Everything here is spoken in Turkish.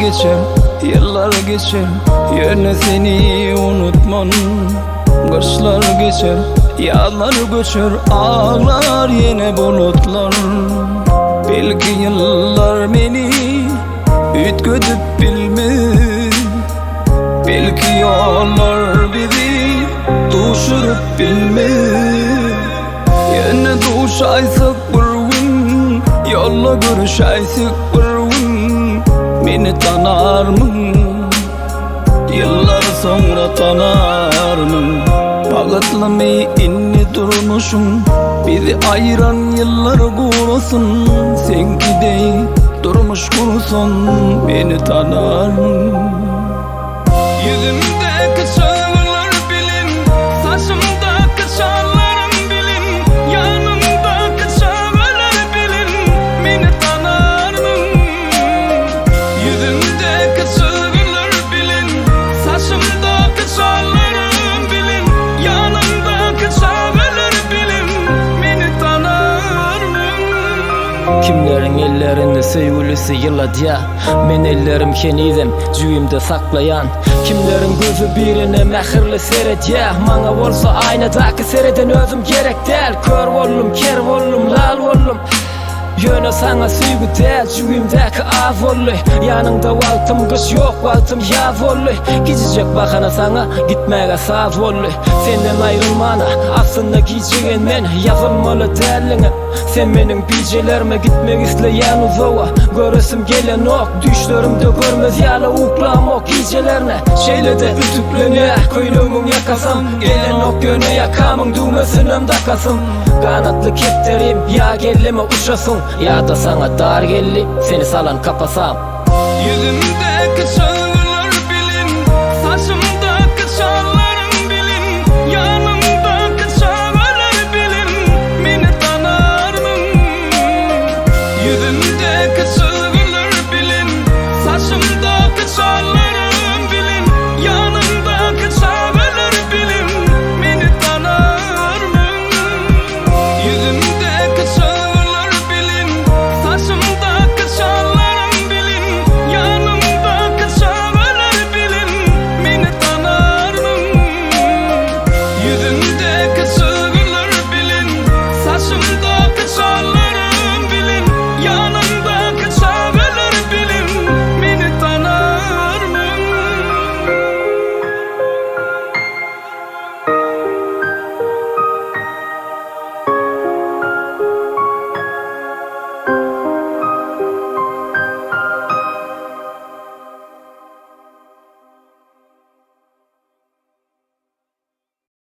geçer, yıllar geçer, yine seni unutmam. Kışlar geçer, yağlar göçer, ağlar yine bulutlar. Belki yıllar beni ütködüp bilmez, belki yollar bizi tuşurup bilmez. Yine tuşaysak bir gün, yolla görüşaysak bir gün, beni tanar mı? Yıllar sonra tanar mı? Bağıtlamayı inni durmuşum, bizi ayıran yıllar kurusun. Sen gidey durmuş kurusun, beni tanar mı? Yüzümdeki çağlar bilin, saçımdaki çağlarım bilin, yanımdaki çağlar bilin, beni tanar mı? Yüzümdeki çağlar bilin, saçımdaki çağlarım bilin, yanımdaki çağlar bilin, beni tanar mı? Kimlerin ellerinde sevgilisi yıladı ya, men ellerim kenizem cüyümde saklayan. Kimlerin gözü birine mehirli seret ya, mana bolsa aynadaki sereden özüm gerek değil. Kör bollum, ker bollum, lal bollum, yöne sana süygü değil, cüyümdeki az ollu. Yanında valtım kış yok, valtım yaz ollu. Gidecek bakana sana, gitmeye saz ollu. Senden ayrılmana, aslında gideceğin men yazılmalı derline. Sen benim bicelerime gitmek isteyen uzağa, göresim gelen ok, düşlerimde görmez yala uklam ok gecelerine. Şeyle de ütüplene, köylümün yakasam, gelen ok göne yakamın düğmesinem takasım. Kanatlı kepterim, ya gelleme uçasın, ya da sana dar gelli, seni salan kapasam. Yüzümdeki çağlar